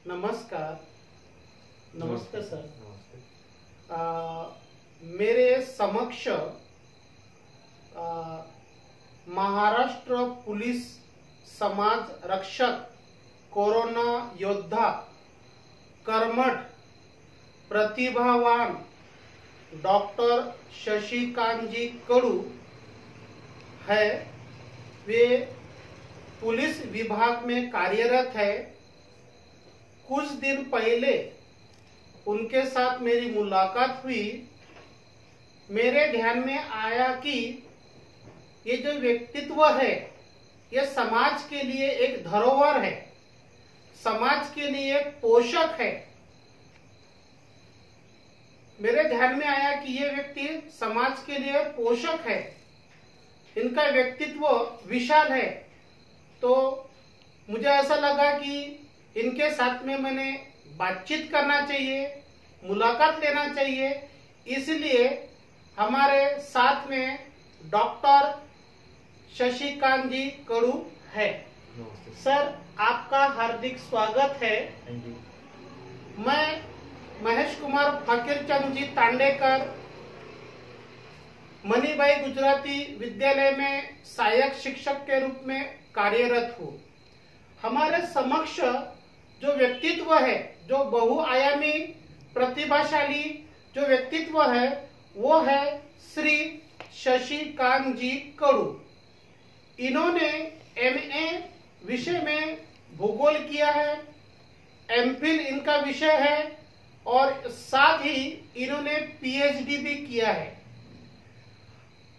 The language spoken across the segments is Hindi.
नमस्कार। नमस्ते सर। नमस्ते। मेरे समक्ष महाराष्ट्र पुलिस समाज रक्षक कोरोना योद्धा कर्मठ प्रतिभावान डॉक्टर शशिकांत जी कडू है। वे पुलिस विभाग में कार्यरत है। कुछ दिन पहले उनके साथ मेरी मुलाकात हुई। मेरे ध्यान में आया कि ये जो व्यक्तित्व है ये समाज के लिए एक धरोहर है, समाज के लिए एक पोषक है। मेरे ध्यान में आया कि ये व्यक्ति समाज के लिए पोषक है, इनका व्यक्तित्व विशाल है। तो मुझे ऐसा लगा कि इनके साथ में मैंने बातचीत करना चाहिए, मुलाकात लेना चाहिए। इसलिए हमारे साथ में डॉक्टर शशिकांत जी कडू है। सर, आपका हार्दिक स्वागत है। मैं महेश कुमार फकीरचंद जी तांडेकर मणिबाई गुजराती विद्यालय में सहायक शिक्षक के रूप में कार्यरत हूँ। हमारे समक्ष जो व्यक्तित्व है, जो बहुआयामी प्रतिभाशाली जो व्यक्तित्व है, वो है श्री शशिकांत जी कडू। इन्होंने एमए विषय में भूगोल किया है, एमफिल इनका विषय है और साथ ही इन्होंने पीएचडी भी किया है।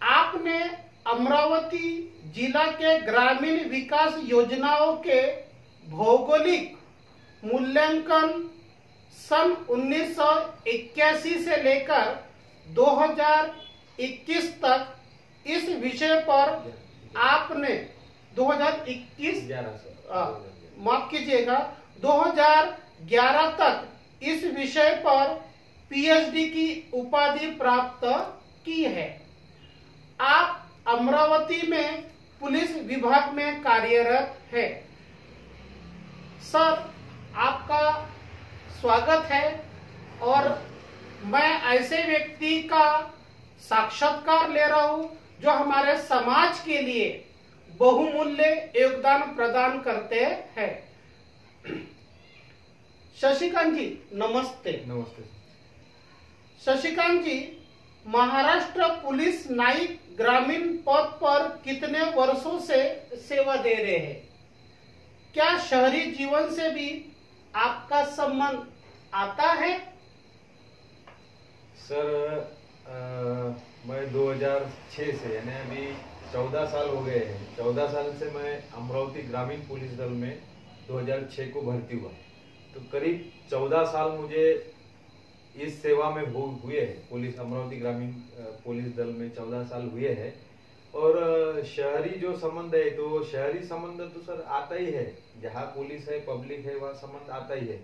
आपने अमरावती जिला के ग्रामीण विकास योजनाओं के भौगोलिक मूल्यांकन सन 1981 से लेकर 2021 तक इस विषय पर आपने 2021 माफ कीजिएगा 2011 तक इस विषय पर पीएचडी की उपाधि प्राप्त की है। आप अमरावती में पुलिस विभाग में कार्यरत है। सर, आपका स्वागत है और मैं ऐसे व्यक्ति का साक्षात्कार ले रहा हूं जो हमारे समाज के लिए बहुमूल्य योगदान प्रदान करते हैं। शशिकांत जी नमस्ते। नमस्ते। शशिकांत जी, महाराष्ट्र पुलिस नायक ग्रामीण पद पर कितने वर्षों से सेवा दे रहे हैं? क्या शहरी जीवन से भी आपका संबंध आता है? सर, मैं 2006 से यानी अभी 14 साल हो गए हैं। 14 साल से मैं अमरावती ग्रामीण पुलिस दल में 2006 को भर्ती हुआ। तो करीब 14 साल मुझे इस सेवा में हुए हैं। पुलिस अमरावती ग्रामीण पुलिस दल में 14 साल हुए हैं। और शहरी जो संबंध है, तो शहरी संबंध तो सर आता ही है। जहाँ पुलिस है, पब्लिक है, वहाँ संबंध आता ही है।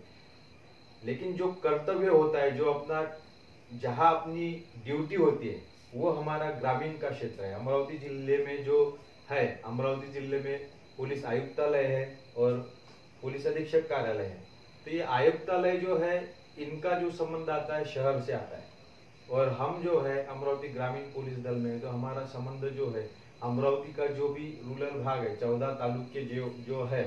लेकिन जो कर्तव्य होता है, जो अपना जहाँ अपनी ड्यूटी होती है, वो हमारा ग्रामीण का क्षेत्र है। अमरावती जिले में जो है, अमरावती जिले में पुलिस आयुक्तालय है और पुलिस अधीक्षक कार्यालय है। तो ये आयुक्तालय जो है, इनका जो संबंध आता है शहर से आता है। और हम जो है अमरावती ग्रामीण पुलिस दल में, तो हमारा संबंध जो है अमरावती का जो भी रूरल भाग है, 14 तालुके जो है,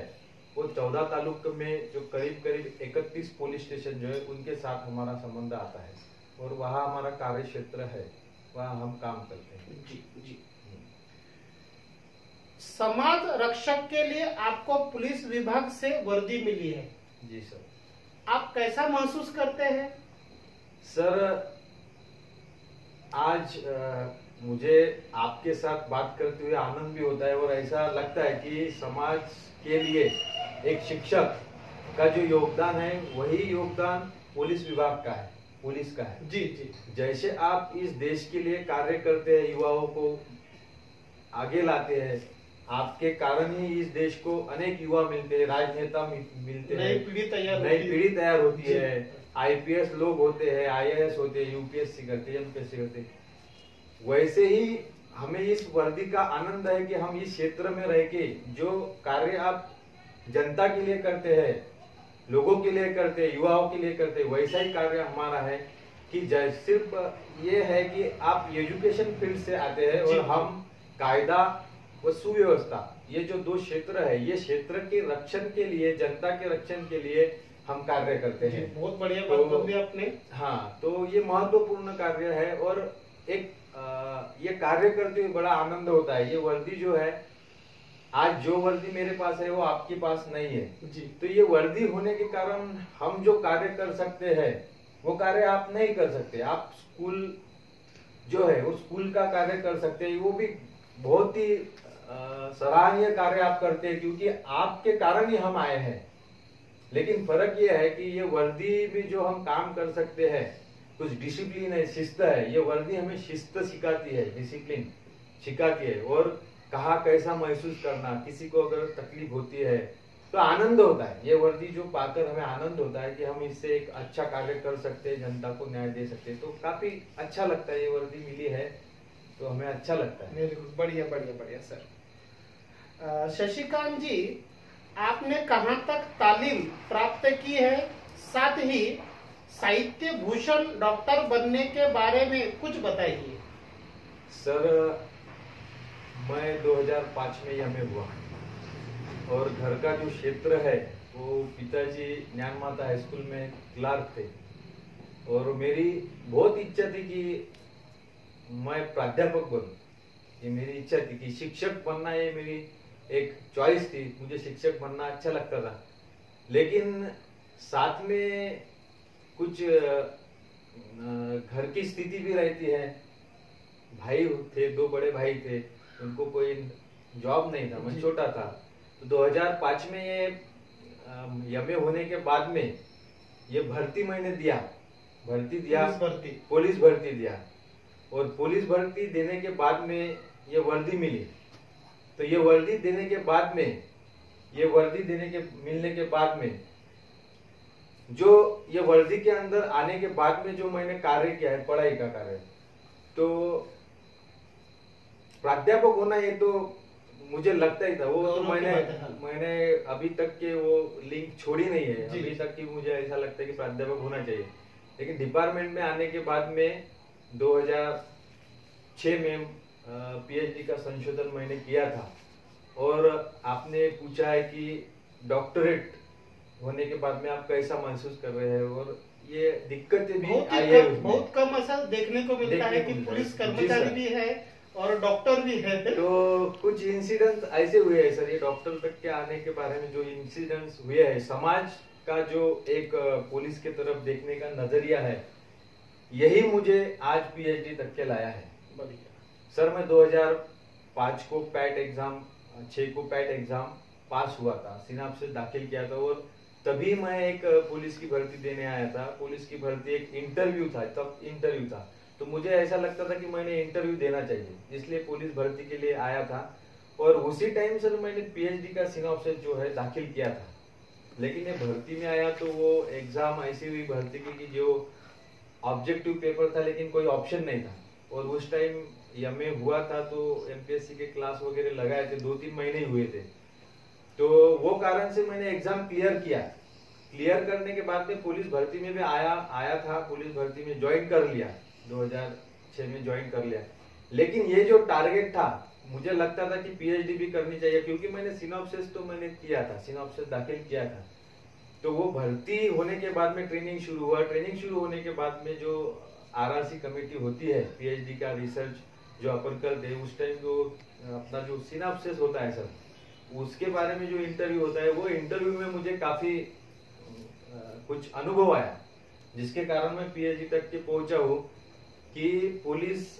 वो 14 तालुक में जो करीब 31 पुलिस स्टेशन जो है, उनके साथ हमारा संबंध आता है। और वहाँ हमारा कार्य क्षेत्र है, वहाँ हम काम करते हैं। जी जी। समाज रक्षक के लिए आपको पुलिस विभाग से वर्दी मिली है। जी सर। आप कैसा महसूस करते हैं? सर, आज मुझे आपके साथ बात करते हुए आनंद भी होता है और ऐसा लगता है कि समाज के लिए एक शिक्षक का जो योगदान है, वही योगदान पुलिस विभाग का है, पुलिस का है। जी जी। जैसे आप इस देश के लिए कार्य करते हैं, युवाओं को आगे लाते हैं, आपके कारण ही इस देश को अनेक युवा मिलते हैं, राजनेता मिलते हैं, नई पीढ़ी तैयार होती है। आईपीएस लोग होते हैं, आईएएस होते हैं, यूपीएससी करते हैं, एमपीएससी करते हैं। वैसे ही हमें इस वर्दी का आनंद है कि हम इस क्षेत्र में रह के जो कार्य आप जनता के लिए करते हैं, लोगों के लिए करते हैं, युवाओं के लिए करते हैं, वैसा ही कार्य हमारा है कि सिर्फ ये है कि आप एजुकेशन फील्ड से आते हैं और हम कायदा व सुव्यवस्था, ये जो दो क्षेत्र है, ये क्षेत्र के रक्षण के लिए, जनता के रक्षण के लिए हम कार्य करते हैं। बहुत बढ़िया बात बोली आपने। हाँ, तो ये महत्वपूर्ण कार्य है और एक ये कार्य करते हुए बड़ा आनंद होता है। ये वर्दी जो है, आज जो वर्दी मेरे पास है वो आपके पास नहीं है जी। तो ये वर्दी होने के कारण हम जो कार्य कर सकते हैं वो कार्य आप नहीं कर सकते। आप स्कूल जो है वो स्कूल का कार्य कर सकते हैं, वो भी बहुत ही सराहनीय कार्य आप करते हैं, क्योंकि आपके कारण ही हम आए हैं। लेकिन फर्क ये है कि ये वर्दी में जो हम काम कर सकते हैं, कुछ डिसिप्लिन है, शिस्त है। ये वर्दी हमें शिस्त सिखाती है, डिसिप्लिन सिखाती है, और कहाँ कैसा महसूस करना, किसी को अगर तकलीफ होती है तो आनंद होता है। ये वर्दी जो पाकर हमें आनंद होता है कि हम इससे एक अच्छा कार्य कर सकते हैं, जनता को न्याय दे सकते हैं, तो काफी अच्छा लगता है। ये वर्दी मिली है तो हमें अच्छा लगता है। बढ़िया बढ़िया बढ़िया सर। शशिकांत जी, आपने कहाँ तक तालीम प्राप्त की है, साथ ही साहित्य भूषण डॉक्टर बनने के बारे में कुछ बताइए। सर, मैं 2005 में एमए हुआ और घर का जो क्षेत्र है वो पिताजी ज्ञान माता हाई स्कूल में क्लार्क थे, और मेरी बहुत इच्छा थी कि मैं प्राध्यापक बनूं। ये मेरी इच्छा थी कि शिक्षक बनना, ये मेरी एक चॉइस थी। मुझे शिक्षक बनना अच्छा लगता था, लेकिन साथ में कुछ घर की स्थिति भी रहती है। भाई थे, दो बड़े भाई थे, उनको कोई जॉब नहीं था, मैं छोटा था। तो 2005 में ये एमए होने के बाद में ये भर्ती मैंने दिया, पुलिस भर्ती दिया, और पुलिस भर्ती देने के बाद में ये वर्दी मिली। तो ये वर्दी देने के बाद में, मिलने के बाद में जो ये वर्दी के अंदर आने के बाद में जो मैंने कार्य किया है, पढ़ाई का कार्य, तो प्राध्यापक होना ये तो मुझे लगता ही था। वो तो मैंने अभी तक के वो लिंक छोड़ी नहीं है। अभी तक की मुझे ऐसा लगता है कि प्राध्यापक होना चाहिए। लेकिन डिपार्टमेंट में आने के बाद में 2006 में पीएचडी का संशोधन मैंने किया था, और आपने पूछा है कि डॉक्टरेट होने के बाद में आप कैसा महसूस कर रहे हैं, और ये दिक्कतें भी आई है। बहुत कम ऐसा देखने को मिलता है कि पुलिस कर्मचारी भी है और डॉक्टर भी है। तो कुछ इंसिडेंट्स ऐसे हुए हैं सर, ये डॉक्टर तक के आने के बारे में जो इंसिडेंट्स हुए हैं, समाज का जो एक पुलिस के तरफ देखने का नजरिया है, यही मुझे आज पीएचडी तक के लाया है। सर, मैं 2005 को पैट एग्जाम, 6 को पैट एग्जाम पास हुआ था, सिनाप्सिस दाखिल किया था, और तभी मैं एक पुलिस की भर्ती देने आया था। पुलिस की भर्ती एक इंटरव्यू था, तब इंटरव्यू था, तो मुझे ऐसा लगता था कि मैंने इंटरव्यू देना चाहिए, इसलिए पुलिस भर्ती के लिए आया था। और उसी टाइम सर मैंने पीएचडी का सिनॉप्सिस जो है दाखिल किया था। लेकिन ये भर्ती में आया तो वो एग्जाम ऐसी हुई भर्ती की कि जो ऑब्जेक्टिव पेपर था, लेकिन कोई ऑप्शन नहीं था। और उस टाइम एमए हुआ था तो एमपीएससी के क्लास वगैरह लगाए थे, 2-3 महीने हुए थे, तो वो कारण से मैंने एग्जाम क्लियर किया। क्लियर करने के बाद में पुलिस भर्ती में भी आया था, पुलिस भर्ती में ज्वाइन कर लिया, 2006 में ज्वाइन कर लिया। लेकिन ये जो टारगेट था, मुझे लगता था कि पीएचडी भी करनी चाहिए, क्योंकि मैंने सिनॉप्सिस तो मैंने किया था, सिनॉप्सिस दाखिल किया था। तो वो भर्ती होने के बाद में ट्रेनिंग शुरू हुआ। ट्रेनिंग शुरू होने के बाद में जो आरआरसी कमेटी होती है, पीएचडी का रिसर्च जो अपन करते हैं, उस टाइम जो अपना जो सिनॉप्सिस होता है सर, उसके बारे में जो इंटरव्यू होता है, वो इंटरव्यू में मुझे काफी कुछ अनुभव आया, जिसके कारण मैं पीएचडी तक के पहुंचा हूँ। कि पुलिस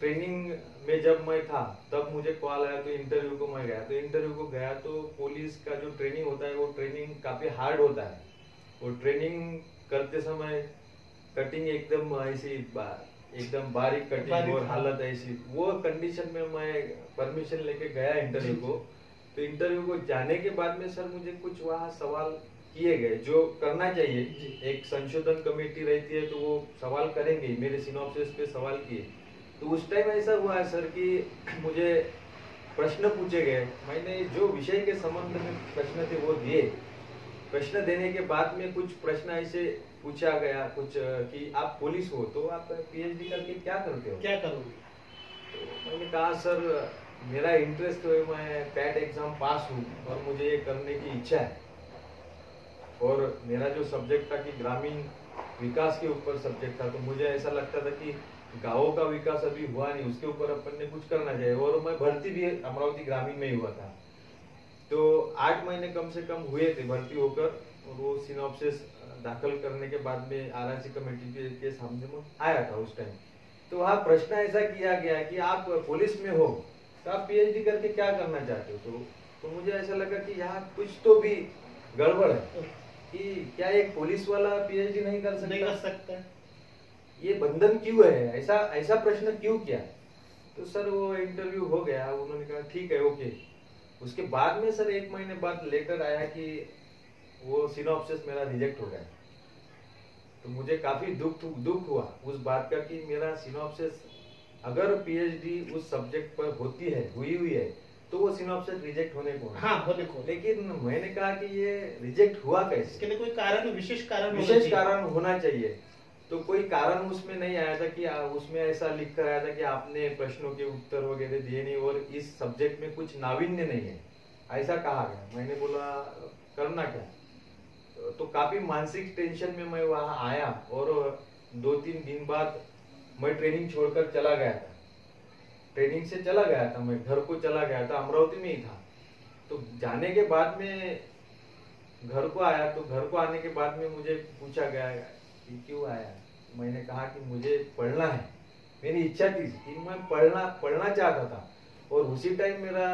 ट्रेनिंग में जब मैं था तब मुझे कॉल आया, तो इंटरव्यू को मैं गया। तो इंटरव्यू को गया तो पुलिस का जो ट्रेनिंग होता है वो ट्रेनिंग काफी हार्ड होता है। वो ट्रेनिंग करते समय कटिंग एकदम ऐसी एकदम बारीक कटिंग और हालत ऐसी, वो कंडीशन में मैं परमिशन लेके गया इंटरव्यू को। तो इंटरव्यू को जाने के बाद में सर मुझे कुछ वहाँ सवाल किए गए जो करना चाहिए। एक संशोधन कमेटी रहती है तो वो सवाल करेंगे, मेरे सिनॉप्सिस पे सवाल किए। तो उस टाइम ऐसा हुआ है सर कि मुझे प्रश्न पूछे गए, मैंने जो विषय के संबंध में प्रश्न थे वो दिए। प्रश्न देने के बाद में कुछ प्रश्न ऐसे पूछा गया कुछ कि आप पुलिस हो तो आप पीएचडी करके क्या करते हो, क्या करोगे? तो मैंने कहा सर मेरा इंटरेस्ट है, मैं पैट एग्जाम पास हूँ और मुझे ये करने की इच्छा है, और मेरा जो सब्जेक्ट था कि ग्रामीण विकास के ऊपर सब्जेक्ट था, तो मुझे ऐसा लगता था कि गांवों का विकास अभी हुआ नहीं, उसके ऊपर अपन ने कुछ करना चाहिए, और मैं भर्ती भी अमरावती ग्रामीण में ही हुआ था। तो 8 महीने कम से कम हुए थे भर्ती होकर, और वो सिनॉप्सिस दाखिल करने के बाद में आरआरसी कमेटी के सामने में आया था उस टाइम। तो वहाँ प्रश्न ऐसा किया गया कि आप पुलिस में हो तो आप पीएचडी करके क्या करना चाहते हो, तो मुझे ऐसा लगा कि यहाँ कुछ तो भी गड़बड़ है कि क्या एक पुलिस वाला पीएचडी नहीं कर सकता, ये बंधन क्यों है, ऐसा प्रश्न क्यों किया। तो सर वो इंटरव्यू हो गया, उन्होंने कहा ठीक है ओके। उसके बाद में सर 1 महीने बाद लेटर आया कि वो सिनॉप्सिस मेरा रिजेक्ट हो गया। तो मुझे काफी दुख हुआ उस बात का कि मेरा सिनॉप्सिस, अगर पीएचडी उस सब्जेक्ट पर होती है, हुई है, तो वो सिनॉप्सिस रिजेक्ट होने को है। हाँ, होने को। लेकिन मैंने कहा कि ये रिजेक्ट हुआ कैसे, इसके लिए कोई कारण, विशेष कारण होना चाहिए। तो कोई कारण उसमें नहीं आया था कि उसमें ऐसा लिख कर आया था कि आपने प्रश्नों के उत्तर वगैरह दिए नहीं और इस सब्जेक्ट में कुछ नावीन्य नहीं है, ऐसा कहा गया। मैंने बोला करना क्या, तो काफी मानसिक टेंशन में मैं वहां आया, और 2-3 दिन बाद मैं ट्रेनिंग छोड़कर चला गया था। ट्रेनिंग से चला गया था, मैं घर को चला गया था, अमरावती में ही था। तो जाने के बाद में घर को आया, तो घर को आने के बाद में मुझे पूछा गया कि क्यों आया। मैंने कहा कि मुझे पढ़ना है, मेरी इच्छा थी कि मैं पढ़ना चाहता था, और उसी टाइम मेरा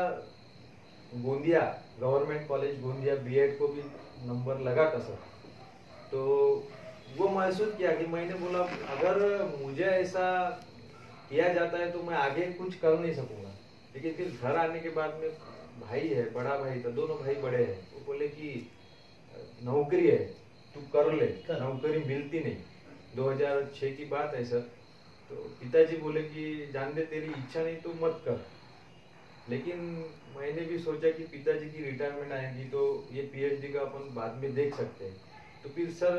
Gondia government college Gondia BEd को भी नंबर लगा था सर। तो वो महसूस किया कि मैंने बोला अगर मुझे ऐसा किया जाता है तो मैं आगे कुछ कर नहीं सकूंगा। लेकिन फिर घर आने के बाद में भाई है, बड़ा भाई था, दोनों भाई बड़े हैं, वो बोले कि नौकरी है तू कर ले, नौकरी मिलती नहीं। 2006 की बात है सर। तो पिताजी बोले कि जान दे, तेरी इच्छा नहीं तो मत कर। लेकिन मैंने भी सोचा कि पिताजी की रिटायरमेंट आएगी तो ये पीएचडी का अपन बाद में देख सकते हैं। तो फिर सर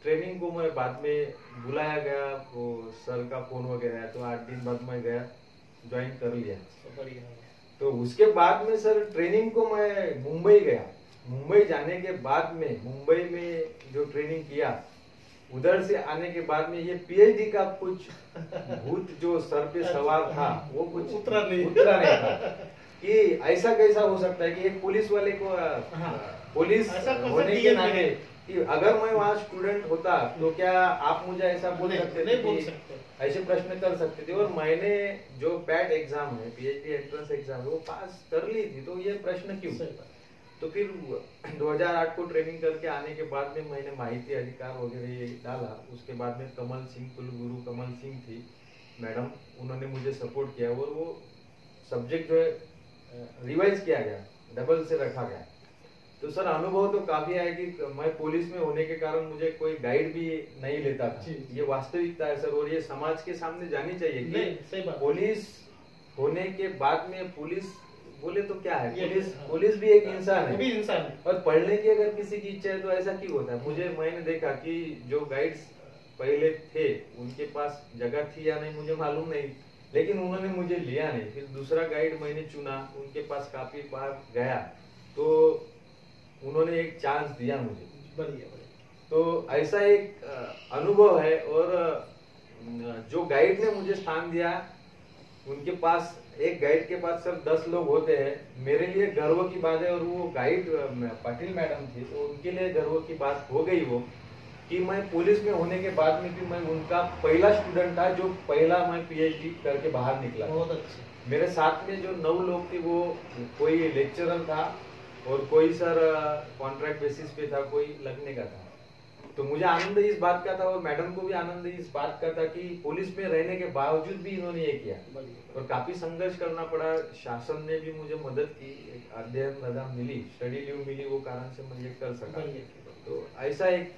ट्रेनिंग को मैं बाद में बुलाया गया, वो सर का फोन वगैरह, तो 8 दिन बाद मैं गया, ज्वाइन कर लिया। तो उसके बाद में सर ट्रेनिंग को मैं मुंबई गया। मुंबई जाने के बाद में मुंबई में जो ट्रेनिंग किया, उधर से आने के बाद में ये पीएचडी का कुछ भूत जो सर पे सवार था वो कुछ उतरा नहीं था कि ऐसा कैसा हो सकता है कि एक पुलिस वाले को पुलिस होने के नाते कि अगर मैं वहाँ स्टूडेंट होता तो क्या आप मुझे ऐसा बोल सकते थे, ऐसे प्रश्न कर सकते थे। और मैंने जो पैट एग्जाम है, पीएचडी एंट्रेंस एग्जाम है, वो पास कर ली थी, तो ये प्रश्न क्यों। तो फिर 2008 को ट्रेनिंग करके आने के बाद में मैंने माहिती अधिकार वगैरह ये डाला। उसके बाद में कमल सिंह, कुलगुरु कमल सिंह थी मैडम, उन्होंने मुझे सपोर्ट किया और वो सब्जेक्ट जो है रिवाइज किया गया, डबल से रखा गया। तो सर अनुभव तो काफी आया कि मैं पुलिस में होने के कारण मुझे कोई गाइड भी नहीं लेता था। ये वास्तविकता है सर, और ये समाज के सामने जानी चाहिए कि पुलिस होने के बाद में पुलिस बोले तो क्या है, पुलिस भी एक इंसान है, भी इंसान है। और पढ़ने की अगर किसी की इच्छा है तो ऐसा क्यों होता है। मैंने देखा कि जो गाइड्स पहले थे उनके पास जगह थी या नहीं मुझे मालूम नहीं, लेकिन उन्होंने मुझे लिया नहीं। फिर दूसरा गाइड मैंने चुना, उनके पास काफी बार गया तो उन्होंने एक चांस दिया मुझे। बढ़िया। तो ऐसा एक अनुभव है। और जो गाइड ने मुझे स्थान दिया, उनके पास एक गाइड के पास सिर्फ 10 लोग होते हैं, मेरे लिए गर्व की बात है। और वो गाइड पाटिल मैडम थी, तो उनके लिए गर्व की बात हो गई वो कि मैं पुलिस में होने के बाद में भी मैं उनका पहला स्टूडेंट था जो पहला मैं पीएचडी करके बाहर निकला। बहुत अच्छा। मेरे साथ में जो 9 लोग थे वो कोई लेक्चरर था और कोई सर कॉन्ट्रैक्ट बेसिस पे था, कोई लगने का था। तो मुझे आनंद इस बात का था और मैडम को भी आनंद इस बात का था कि पुलिस में रहने के बावजूद भी इन्होंने ये किया। और काफी संघर्ष करना पड़ा, शासन ने भी मुझे मदद की, एक अध्ययन रजा मिली, स्टडी लीव मिली, वो कारण से मैं ये कर सका। तो ऐसा एक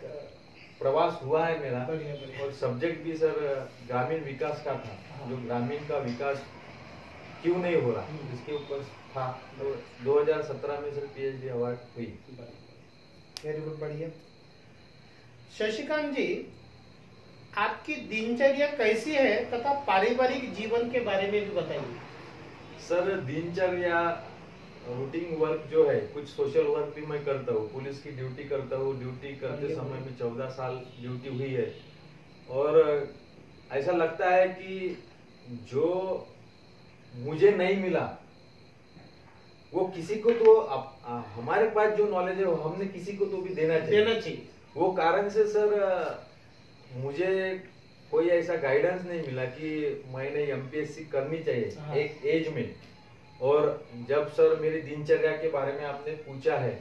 प्रवास हुआ है मेरा। और सब्जेक्ट भी सर ग्रामीण विकास का था, जो ग्रामीण का विकास क्यों नहीं हो रहा इसके ऊपर था। तो 2017 में सर पीएचडी अवार्ड हुई। वेरी गुड, बढ़िया। शशिकांत जी, आपकी दिनचर्या कैसी है तथा पारिवारिक जीवन के बारे में भी बताइए। सर दिनचर्या रूटीन वर्क जो है, कुछ सोशल वर्क भी मैं करता हूँ, पुलिस की ड्यूटी करता हूँ। ड्यूटी करते समय में 14 साल ड्यूटी हुई है और ऐसा लगता है कि जो मुझे नहीं मिला वो किसी को तो हमारे पास जो नॉलेज है वो हमने किसी को तो भी देना चाहिए। वो कारण से सर मुझे कोई ऐसा गाइडेंस नहीं मिला कि मैंने एमपीएससी करनी चाहिए एक एज में। और जब सर मेरी दिनचर्या के बारे में आपने पूछा है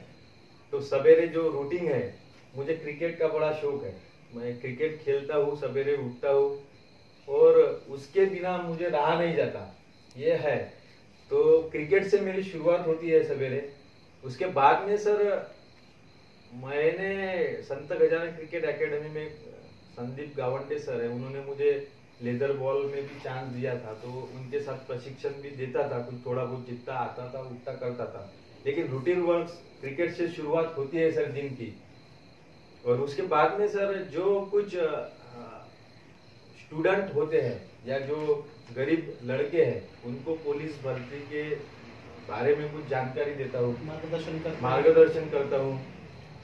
तो सवेरे जो रूटीन है, मुझे क्रिकेट का बड़ा शौक है। मैं क्रिकेट खेलता हूँ, सवेरे उठता हूँ और उसके बिना मुझे रहा नहीं जाता, ये है। तो क्रिकेट से मेरी शुरुआत होती है सवेरे। उसके बाद में सर मैंने संत गजानन क्रिकेट एकेडमी में संदीप गावंडे सर है, उन्होंने मुझे लेदर बॉल में भी चांस दिया था, तो उनके साथ प्रशिक्षण भी देता था। कुछ थोड़ा बहुत जितना आता था उतना करता था। लेकिन रूटीन वर्क क्रिकेट से शुरुआत होती है सर दिन की। और उसके बाद में सर जो कुछ स्टूडेंट होते हैं या जो गरीब लड़के हैं उनको पुलिस भर्ती के बारे में कुछ जानकारी देता हूँ, मार्गदर्शन करता हूँ।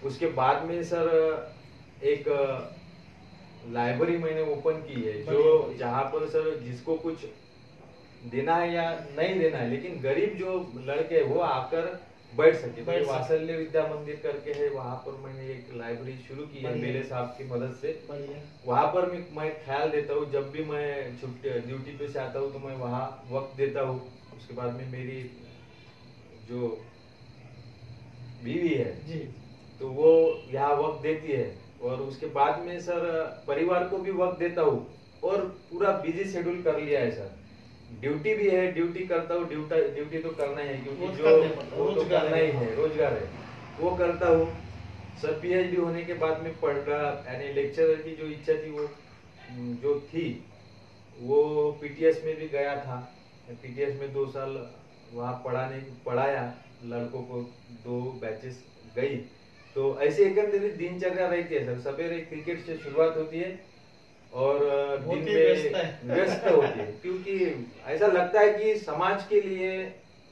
उसके बाद में सर एक लाइब्रेरी मैंने ओपन की है, जो जहाँ पर सर जिसको कुछ देना है या नहीं देना है, लेकिन गरीब जो लड़के हैं वो आकर बैठ सके। तो वात्सल्य विद्या मंदिर करके है, वहाँ पर मैंने एक लाइब्रेरी शुरू की है मेरे साहब की मदद से। वहाँ पर मैं ख्याल देता हूँ, जब भी मैं छुट्टी ड्यूटी पे से आता हूँ तो मैं वहाँ वक्त देता हूँ। उसके बाद में मेरी जो बीवी है जी, तो वो यहाँ वक्त देती है। और उसके बाद में सर परिवार को भी वक्त देता हूँ और पूरा बिजी शेड्यूल कर लिया है सर। ड्यूटी भी है, ड्यूटी करता हूँ, ड्यूटी तो करना ही है क्योंकि जो वो तो करना ही है, रोजगार है, वो करता हूँ। सर पीएचडी होने के बाद में पढ़ रहा, यानी लेक्चरर की जो इच्छा थी वो जो थी वो पीटीएस में भी गया था। पीटीएस में 2 साल वहाँ पढ़ाया लड़कों को, 2 बैचेस गई। तो ऐसे एकंदर दिनचर्या रहती है सर। सवेरे क्रिकेट से शुरुआत होती है और दिन में व्यस्त होती है, क्योंकि ऐसा लगता है कि समाज के लिए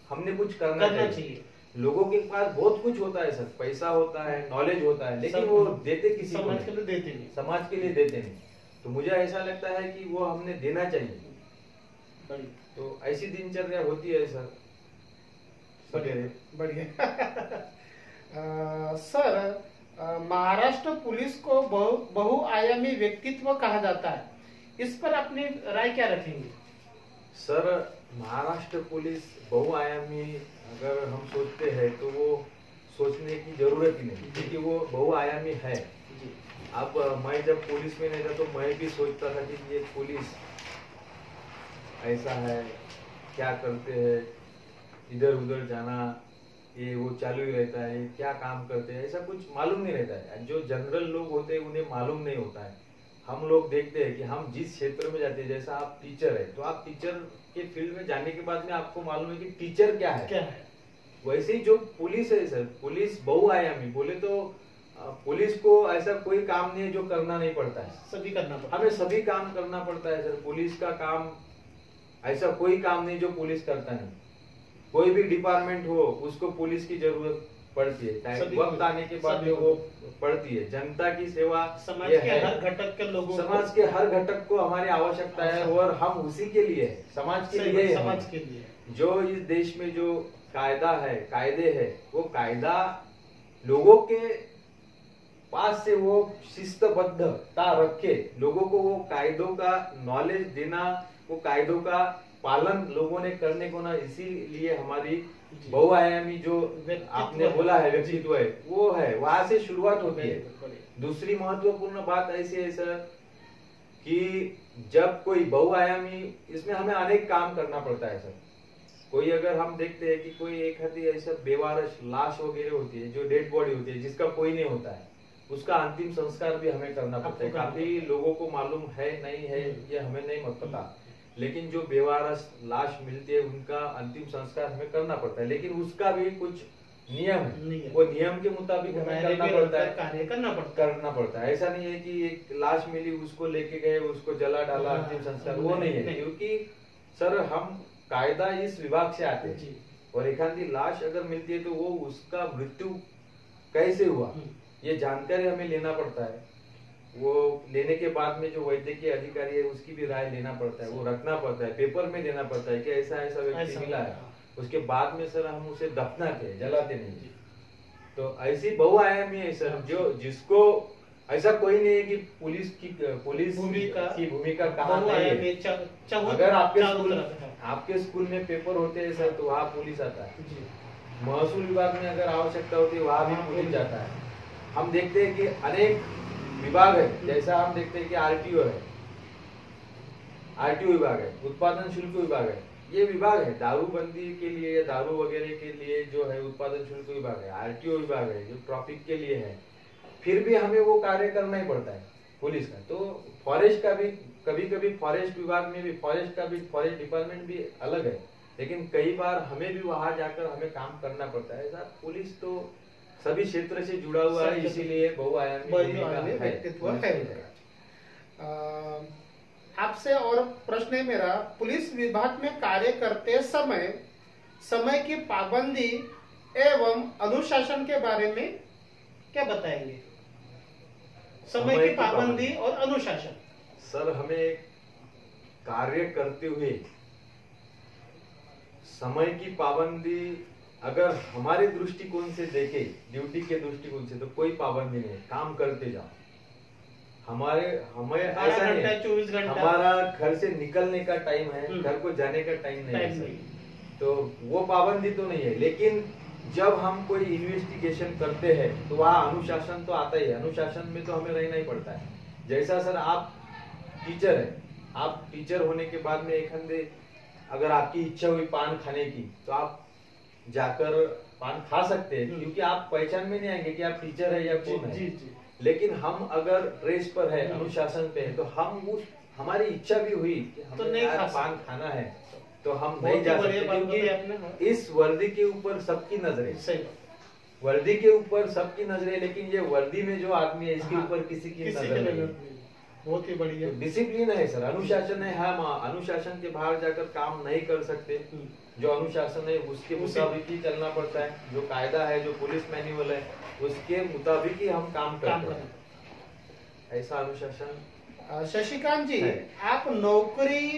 हमने कुछ करना चाहिए। लोगों के पास बहुत कुछ होता है सर, पैसा होता है, नॉलेज होता है, लेकिन वो देते किसी को नहीं, समाज के लिए देते नहीं। तो मुझे ऐसा लगता है कि वो हमने देना चाहिए। तो ऐसी दिनचर्या होती है सर सवेरे। बढ़िया। सर, महाराष्ट्र पुलिस को बहुआयामी व्यक्तित्व कहा जाता है, इस पर अपनी राय क्या रखेंगे? सर महाराष्ट्र पुलिस बहुआयामी अगर हम सोचते हैं तो वो सोचने की जरूरत ही नहीं, क्योंकि वो बहुआयामी है। अब मैं जब पुलिस में नहीं था तो मैं भी सोचता था कि ये पुलिस ऐसा है, क्या करते हैं, इधर उधर जाना, ये वो चालू ही रहता है, क्या काम करते हैं, ऐसा कुछ मालूम नहीं रहता है। जो जनरल लोग होते हैं उन्हें मालूम नहीं होता है। हम लोग देखते हैं कि हम जिस क्षेत्र में जाते हैं, जैसा आप टीचर है तो आप टीचर के फील्ड में जाने के बाद में आपको मालूम है कि टीचर क्या है। वैसे ही जो पुलिस है सर, पुलिस बहुआयामी बोले तो पुलिस को ऐसा कोई काम नहीं है जो करना नहीं पड़ता है, सभी करना पड़ता है। हमें सभी काम करना पड़ता है सर। पुलिस का काम ऐसा कोई काम नहीं जो पुलिस करता नहीं। कोई भी डिपार्टमेंट हो उसको पुलिस की जरूरत पड़ती है, वक्त आने के बाद में वो पड़ती है। जनता की सेवा समाज के हर घटक के लोगों, समाज के हर घटक को हमारी आवश्यकता है और हम उसी के लिए, समाज के लिए, समाज के लिए। जो इस देश में जो कायदा है, कायदे है, वो कायदा लोगों के पास से वो शिस्तबद्धता रखे, लोगों को वो कायदों का नॉलेज देना, वो कायदों का पालन लोगों ने करने को ना, इसीलिए हमारी बहुआयामी जो आपने बोला है व्यक्तित्व है वो है, वहां से शुरुआत होती है। दूसरी महत्वपूर्ण बात ऐसी है सर कि जब कोई बहुआयामी, इसमें हमें अनेक काम करना पड़ता है सर। कोई अगर हम देखते हैं कि कोई एक आधी ऐसा बेवारस लाश वगैरह होती है, जो डेड बॉडी होती है, जिसका कोई नहीं होता है, उसका अंतिम संस्कार भी हमें करना पड़ता है। काफी लोगों को मालूम है नहीं है ये हमें नहीं पता, लेकिन जो बेवारस लाश मिलती है उनका अंतिम संस्कार हमें करना पड़ता है। लेकिन उसका भी कुछ नियम है, नियम। वो नियम के मुताबिक हमें करना पड़ता है, कार्य करना पड़ता है। ऐसा नहीं है कि एक लाश मिली उसको लेके गए, उसको जला डाला, अंतिम संस्कार, वो नहीं है। क्योंकि सर हम कायदा इस विभाग से आते हैं, और एखादी लाश अगर मिलती है तो वो उसका मृत्यु कैसे हुआ ये जानकारी हमें लेना पड़ता है। वो लेने के बाद में जो वैद्यकीय अधिकारी है उसकी भी राय लेना पड़ता है, वो रखना पड़ता है, पेपर में देना पड़ता है कि ऐसा ऐसा व्यक्ति मिला है। उसके बाद में सर हम उसे दफनाते हैं, जलाते नहीं। तो ऐसी बहुआयामी है सर, जो जिसको ऐसा कोई नहीं है कि पुलिस की भूमिका कहाँ नहीं है। अगर आपके स्कूल में पेपर होते हैं सर तो वहाँ पुलिस आता है, महसूल विभाग में अगर आवश्यकता होती है वहाँ भी पुलिस जाता है। हम देखते हैं कि अनेक विभाग है, जैसा हम देखते हैं कि आरटीओ है, आरटीओ विभाग है, उत्पादन शुल्क विभाग है, ये विभाग है दारूबंदी के लिए, दारू वगैरह के लिए जो है उत्पादन शुल्क विभाग है, आरटीओ विभाग है जो ट्रैफिक के लिए है। फिर भी हमें वो कार्य करना ही पड़ता है पुलिस का। तो फॉरेस्ट का भी कभी फॉरेस्ट विभाग में भी, फॉरेस्ट डिपार्टमेंट भी अलग है, लेकिन कई बार हमें भी वहां जाकर हमें काम करना पड़ता है। ऐसा पुलिस तो सभी क्षेत्र से जुड़ा हुआ है, इसीलिए बहुआयामी व्यक्तित्व है। आपसे और प्रश्न है मेरा, पुलिस विभाग में कार्य करते समय समय की पाबंदी एवं अनुशासन के बारे में क्या बताएंगे? समय की पाबंदी और अनुशासन। सर हमें कार्य करते हुए समय की पाबंदी अगर हमारे दृष्टिकोण से देखे, ड्यूटी के दृष्टिकोण से, तो कोई पाबंदी नहीं, काम करते जाओ। हमें ऐसा नहीं है 24 घंटा हमारा घर से निकलने का टाइम है, घर को जाने का टाइम नहीं है। तो वो पाबंदी तो नहीं है, लेकिन जब हम कोई इन्वेस्टिगेशन करते हैं तो वहाँ अनुशासन तो आता ही है। अनुशासन में तो हमें रहना ही पड़ता है। जैसा सर आप टीचर है, आप टीचर होने के बाद में एक अगर आपकी इच्छा हुई पान खाने की तो आप जाकर पान खा सकते हैं, क्योंकि आप पहचान में नहीं आएंगे कि आप टीचर है या कौन है। लेकिन हम अगर ड्रेस पर है, अनुशासन पे है, तो हम हमारी इच्छा भी हुई कि हमें पान खाना है तो हम नहीं जा सकते, क्योंकि इस वर्दी के ऊपर सबकी नजरें, वर्दी के ऊपर सबकी नजरें, लेकिन ये वर्दी में जो आदमी है इसके ऊपर किसी की नजर नहीं। बहुत ही बढ़िया डिसिप्लिन है सर, अनुशासन है। हम अनुशासन के बाहर जाकर काम नहीं कर सकते। जो अनुशासन है उसके मुताबिक ही चलना पड़ता है, जो कायदा है, जो पुलिस मैन्युअल है उसके मुताबिक ही हम काम करते हैं। ऐसा अनुशासन। शशिकांत जी, आप नौकरी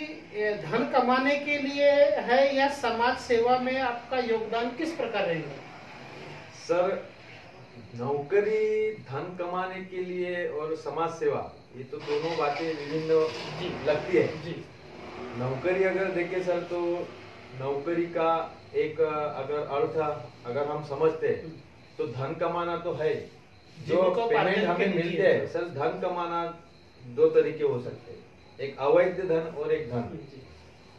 धन कमाने के लिए है या समाज सेवा में आपका योगदान किस प्रकार रहेगा? सर नौकरी धन कमाने के लिए और समाज सेवा, ये तो दोनों बातें विभिन्न लगती है। नौकरी अगर देखे सर तो नौकरी का एक अगर अर्थ अगर हम समझते तो धन कमाना तो है, जो पेमेंट हमें मिलते हैं सर। धन कमाना दो तरीके हो सकते हैं, एक अवैध धन और एक धन।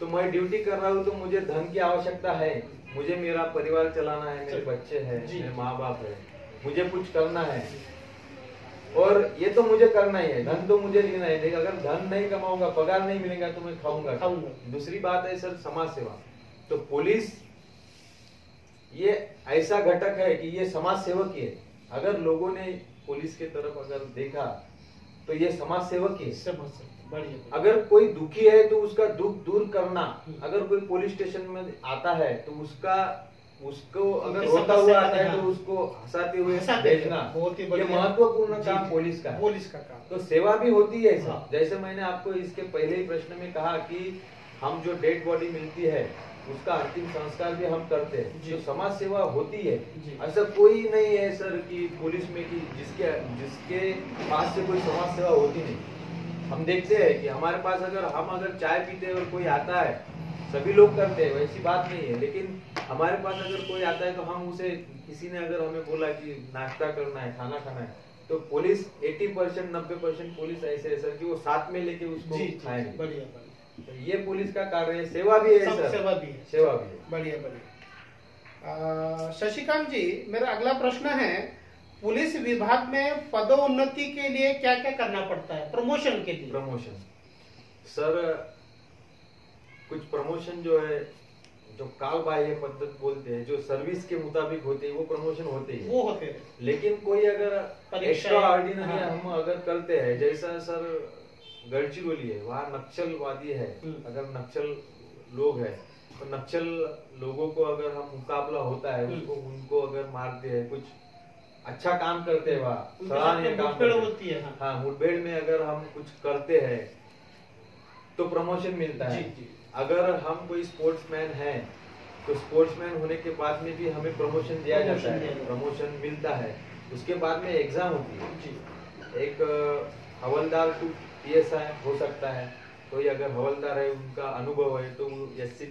तो मैं ड्यूटी कर रहा हूँ तो मुझे धन की आवश्यकता है, मुझे मेरा परिवार चलाना है, मेरे बच्चे हैं, मेरे माँ बाप है, मुझे कुछ करना है, और ये तो मुझे करना ही है। धन तो मुझे लेना है, लेकिन अगर धन नहीं कमाऊंगा, पगार नहीं मिलेगा तो मैं खाऊंगा। दूसरी बात है सर समाज सेवा। तो पुलिस ये ऐसा घटक है कि ये समाज सेवक ही है। अगर लोगों ने पुलिस के तरफ अगर देखा तो ये समाज सेवक ही है। अगर कोई दुखी है तो उसका दुख दूर करना, अगर कोई पुलिस स्टेशन में आता है तो उसको अगर रोता हुआ आता है तो उसको हंसाते हुए भेजना, ये महत्वपूर्ण काम पुलिस का काम। तो सेवा भी होती है ऐसा। जैसे मैंने आपको इसके पहले ही प्रश्न में कहा कि हम जो डेड बॉडी मिलती है उसका अंतिम संस्कार भी हम करते हैं, जो समाज सेवा होती है। ऐसा कोई नहीं है सर कि पुलिस में कि जिसके पास से कोई समाज सेवा होती नहीं। हम देखते हैं कि हमारे पास अगर चाय पीते हैं और कोई आता है, सभी लोग करते हैं, वैसी बात नहीं है, लेकिन हमारे पास अगर कोई आता है तो हम उसे, किसी ने अगर हमें बोला कि नाश्ता करना है, खाना खाना है, तो पुलिस 80% 90% पुलिस ऐसे है सर कि वो साथ में लेके उसको खाएंगे। तो ये पुलिस का कार्य है। सेवा भी है सर, सेवा भी है। बढ़िया। शशिकांत जी, मेरा अगला प्रश्न है, पुलिस विभाग में पदोन्नति के लिए क्या क्या करना पड़ता है प्रमोशन के लिए? प्रमोशन सर, कुछ प्रमोशन जो है जो काल बाह्य पद्धत बोलते हैं, जो सर्विस के मुताबिक होते हैं, वो प्रमोशन होते ही वो होते हैं। लेकिन कोई अगर परीक्षा एक्स्ट्रा ऑर्डिनरी हाँ। हम अगर करते हैं, जैसा सर गढ़चिरौली है, वहाँ नक्सलवादी है, अगर नक्सल लोग है तो नक्सल लोगों को अगर हम मुकाबला होता है उसको उनको अगर मारते हैं, कुछ अच्छा काम करते हैं, वहाँ उनके साथ में मुठभेड़ होती है। हाँ, मुठभेड़ में अगर हम कुछ करते हैं तो प्रमोशन मिलता है। जी। अगर हम कोई स्पोर्ट्समैन है तो स्पोर्ट्समैन होने के बाद में भी हमें प्रमोशन दिया जाता है, प्रमोशन मिलता है। उसके बाद में एग्जाम होती है जी। एक हवलदार टू PSI हो सकता है, कोई अगर हवलदार है उनका अनुभव है तो SC